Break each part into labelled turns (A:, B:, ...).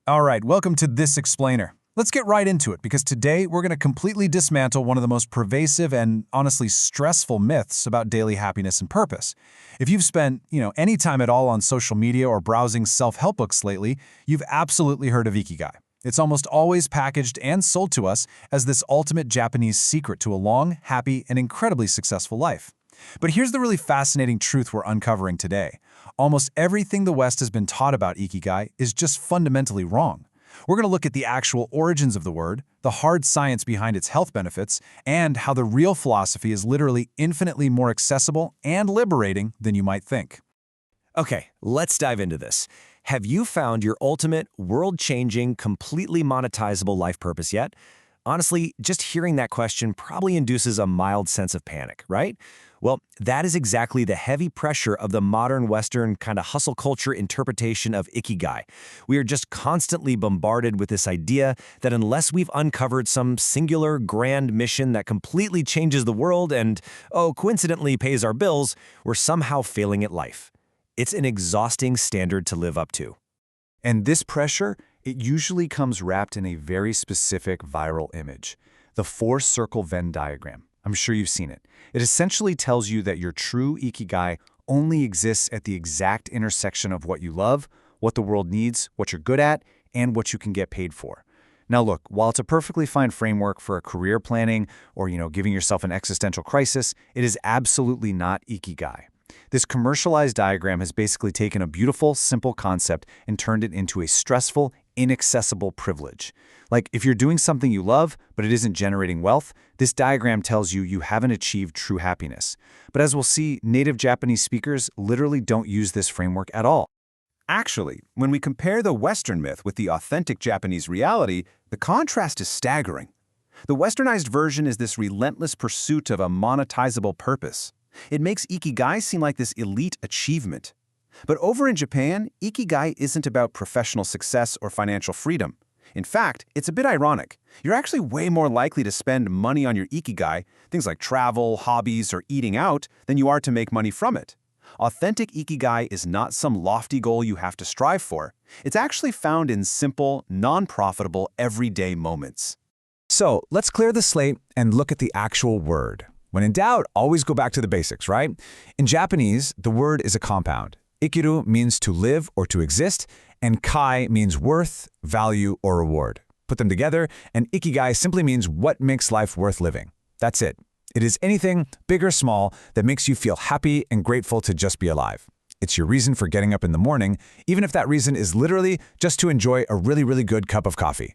A: All right, welcome to This Explainer. Let's get right into it because today we're going to completely dismantle one of the most pervasive and honestly stressful myths about daily happiness and purpose. If you've spent, any time at all on social media or browsing self-help books lately, you've absolutely heard of Ikigai. It's almost always packaged and sold to us as this ultimate Japanese secret to a long, happy, and incredibly successful life. But here's the really fascinating truth we're uncovering today. Almost everything the West has been taught about Ikigai is just fundamentally wrong. We're going to look at the actual origins of the word, the hard science behind its health benefits, and how the real philosophy is literally infinitely more accessible and liberating than you might think.
B: Okay, let's dive into this. Have you found your ultimate, world-changing, completely monetizable life purpose yet? Honestly, just hearing that question probably induces a mild sense of panic, right? Well, that is exactly the heavy pressure of the modern Western kind of hustle culture interpretation of Ikigai. We are just constantly bombarded with this idea that unless we've uncovered some singular grand mission that completely changes the world and, coincidentally pays our bills, we're somehow failing at life. It's an exhausting standard to live up to.
C: And this pressure, it usually comes wrapped in a very specific viral image, the four-circle Venn diagram. I'm sure you've seen it. It essentially tells you that your true Ikigai only exists at the exact intersection of what you love, what the world needs, what you're good at, and what you can get paid for. Now look, while it's a perfectly fine framework for a career planning or, giving yourself an existential crisis, it is absolutely not Ikigai. This commercialized diagram has basically taken a beautiful, simple concept and turned it into a stressful, inaccessible privilege. Like, if you're doing something you love, but it isn't generating wealth, this diagram tells you you haven't achieved true happiness. But as we'll see, native Japanese speakers literally don't use this framework at all.
D: Actually, when we compare the Western myth with the authentic Japanese reality, the contrast is staggering. The Westernized version is this relentless pursuit of a monetizable purpose. It makes Ikigai seem like this elite achievement. But over in Japan, Ikigai isn't about professional success or financial freedom. In fact, it's a bit ironic. You're actually way more likely to spend money on your Ikigai, things like travel, hobbies, or eating out, than you are to make money from it. Authentic Ikigai is not some lofty goal you have to strive for. It's actually found in simple, non-profitable, everyday moments.
C: So let's clear the slate and look at the actual word. When in doubt, always go back to the basics, right? In Japanese, the word is a compound. Ikiru means to live or to exist, and kai means worth, value, or reward. Put them together, and Ikigai simply means what makes life worth living. That's it. It is anything, big or small, that makes you feel happy and grateful to just be alive. It's your reason for getting up in the morning, even if that reason is literally just to enjoy a really, really good cup of coffee.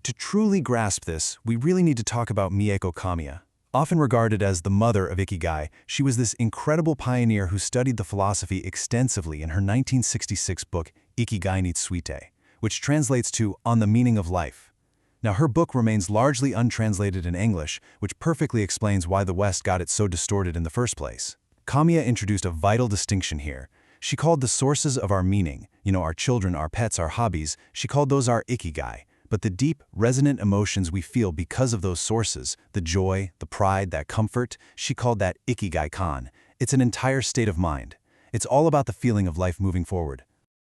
E: To truly grasp this, we really need to talk about Mieko Kamiya. Often regarded as the mother of Ikigai, she was this incredible pioneer who studied the philosophy extensively in her 1966 book, Ikigai ni Tsuite, which translates to On the Meaning of Life. Now, her book remains largely untranslated in English, which perfectly explains why the West got it so distorted in the first place. Kamiya introduced a vital distinction here. She called the sources of our meaning, our children, our pets, our hobbies, she called those our Ikigai. But the deep, resonant emotions we feel because of those sources, the joy, the pride, that comfort, she called that Ikigai-kan. It's an entire state of mind. It's all about the feeling of life moving forward.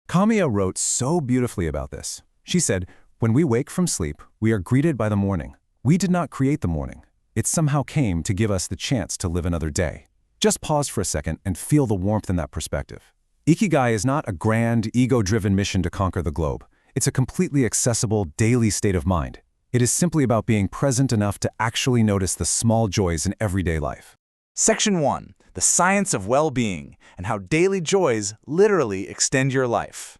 C: Kamiya wrote so beautifully about this. She said, "When we wake from sleep, we are greeted by the morning. We did not create the morning. It somehow came to give us the chance to live another day." Just pause for a second and feel the warmth in that perspective. Ikigai is not a grand, ego-driven mission to conquer the globe. It's a completely accessible, daily state of mind. It is simply about being present enough to actually notice the small joys in everyday life.
F: Section 1. The Science of Well-Being and How Daily Joys Literally Extend Your Life.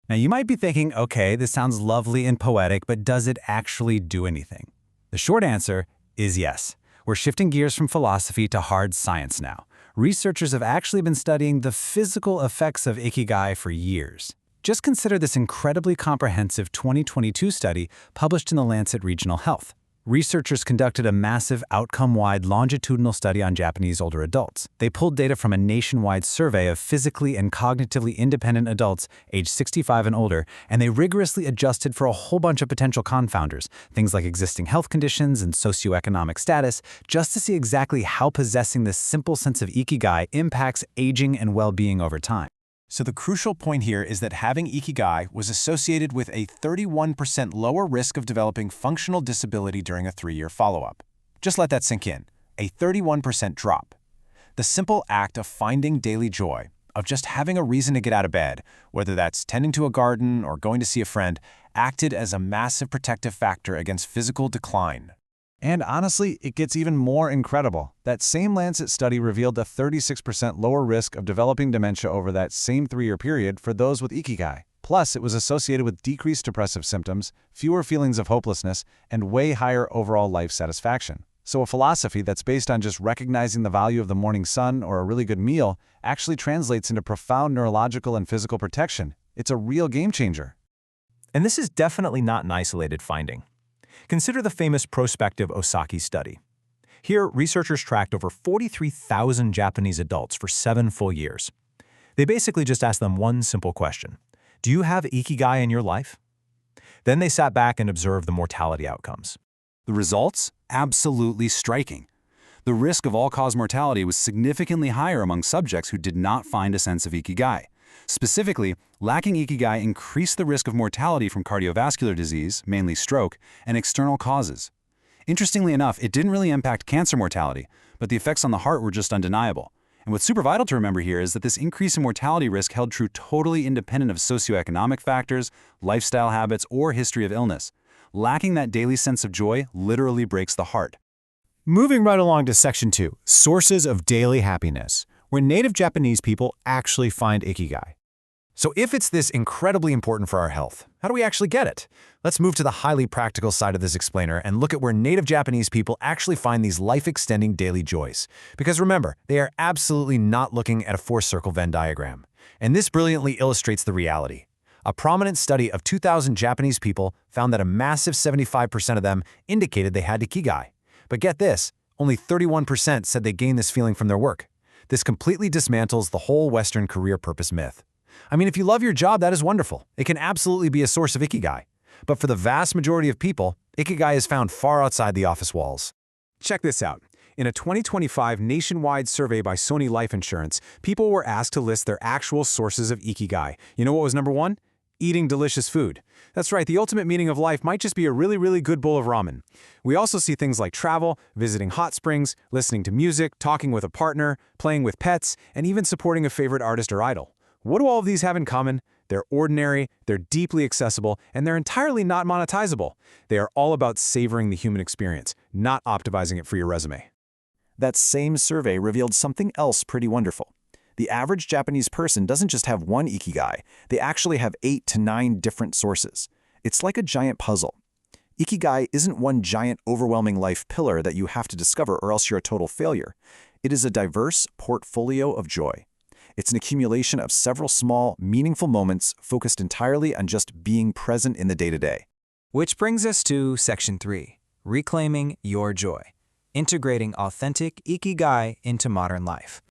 A: Now you might be thinking, okay, this sounds lovely and poetic, but does it actually do anything? The short answer is yes. We're shifting gears from philosophy to hard science now. Researchers have actually been studying the physical effects of Ikigai for years. Just consider this incredibly comprehensive 2022 study published in the Lancet Regional Health. Researchers conducted a massive outcome-wide longitudinal study on Japanese older adults. They pulled data from a nationwide survey of physically and cognitively independent adults aged 65 and older, and they rigorously adjusted for a whole bunch of potential confounders, things like existing health conditions and socioeconomic status, just to see exactly how possessing this simple sense of Ikigai impacts aging and well-being over time. So the crucial point here is that having Ikigai was associated with a 31% lower risk of developing functional disability during a 3-year follow-up. Just let that sink in. A 31% drop. The simple act of finding daily joy, of just having a reason to get out of bed, whether that's tending to a garden or going to see a friend, acted as a massive protective factor against physical decline.
E: And honestly, it gets even more incredible. That same Lancet study revealed a 36% lower risk of developing dementia over that same 3-year period for those with Ikigai. Plus, it was associated with decreased depressive symptoms, fewer feelings of hopelessness, and way higher overall life satisfaction. So a philosophy that's based on just recognizing the value of the morning sun or a really good meal actually translates into profound neurological and physical protection. It's a real game changer.
B: And this is definitely not an isolated finding. Consider the famous prospective Osaki study. Here, researchers tracked over 43,000 Japanese adults for 7 full years. They basically just asked them one simple question: do you have Ikigai in your life? Then they sat back and observed the mortality outcomes.
D: The results? Absolutely striking. The risk of all-cause mortality was significantly higher among subjects who did not find a sense of Ikigai. Specifically, lacking Ikigai increased the risk of mortality from cardiovascular disease, mainly stroke, and external causes. Interestingly enough, it didn't really impact cancer mortality, but the effects on the heart were just undeniable. And what's super vital to remember here is that this increase in mortality risk held true totally independent of socioeconomic factors, lifestyle habits, or history of illness. Lacking that daily sense of joy literally breaks the heart.
A: Moving right along to Section 2, Sources of Daily Happiness, where native Japanese people actually find Ikigai. So if it's this incredibly important for our health, how do we actually get it? Let's move to the highly practical side of this explainer and look at where native Japanese people actually find these life-extending daily joys. Because remember, they are absolutely not looking at a 4-circle Venn diagram. And this brilliantly illustrates the reality. A prominent study of 2,000 Japanese people found that a massive 75% of them indicated they had Ikigai. But get this, only 31% said they gained this feeling from their work. This completely dismantles the whole Western career purpose myth. I mean, if you love your job, that is wonderful. It can absolutely be a source of Ikigai. But for the vast majority of people, Ikigai is found far outside the office walls.
G: Check this out. In a 2025 nationwide survey by Sony Life Insurance, people were asked to list their actual sources of Ikigai. You know what was number 1? Eating delicious food. That's right, the ultimate meaning of life might just be a really good bowl of ramen. We also see things like travel, visiting hot springs, listening to music, talking with a partner, playing with pets, and even supporting a favorite artist or idol. What do all of these have in common? They're ordinary, they're deeply accessible, and they're entirely not monetizable. They are all about savoring the human experience, not optimizing it for your resume.
E: That same survey revealed something else pretty wonderful. The average Japanese person doesn't just have one Ikigai, they actually have 8 to 9 different sources. It's like a giant puzzle. Ikigai isn't one giant, overwhelming life pillar that you have to discover or else you're a total failure. It is a diverse portfolio of joy. It's an accumulation of several small, meaningful moments focused entirely on just being present in the day-to-day.
H: Which brings us to Section 3, Reclaiming Your Joy, Integrating Authentic Ikigai into Modern Life.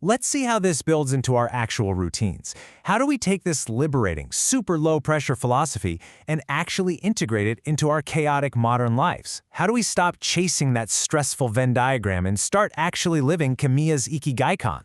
A: Let's see how this builds into our actual routines. How do we take this liberating, super low-pressure philosophy and actually integrate it into our chaotic modern lives? How do we stop chasing that stressful Venn diagram and start actually living Kamiya's Ikigai-kan?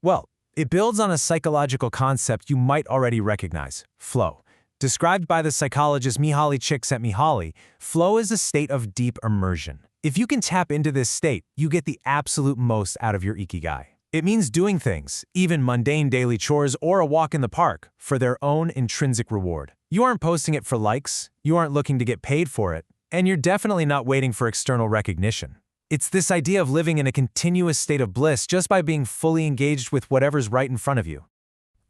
A: Well, it builds on a psychological concept you might already recognize, flow. Described by the psychologist Mihaly Csikszentmihalyi, flow is a state of deep immersion. If you can tap into this state, you get the absolute most out of your Ikigai. It means doing things, even mundane daily chores or a walk in the park, for their own intrinsic reward. You aren't posting it for likes, you aren't looking to get paid for it, and you're definitely not waiting for external recognition. It's this idea of living in a continuous state of bliss just by being fully engaged with whatever's right in front of you.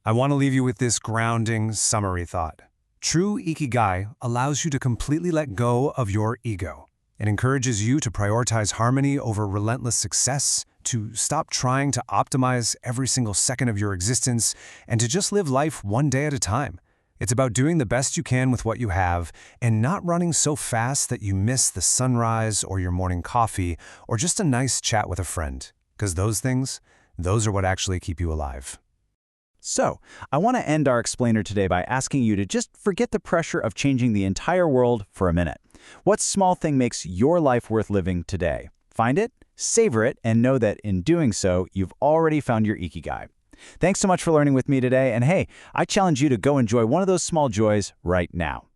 I: I want to leave you with this grounding summary thought. True Ikigai allows you to completely let go of your ego. It encourages you to prioritize harmony over relentless success, to stop trying to optimize every single second of your existence, and to just live life one day at a time. It's about doing the best you can with what you have and not running so fast that you miss the sunrise or your morning coffee or just a nice chat with a friend. Because those are what actually keep you alive.
J: So, I want to end our explainer today by asking you to just forget the pressure of changing the entire world for a minute. What small thing makes your life worth living today? Find it, savor it, and know that in doing so, you've already found your Ikigai. Thanks so much for learning with me today, and hey, I challenge you to go enjoy one of those small joys right now.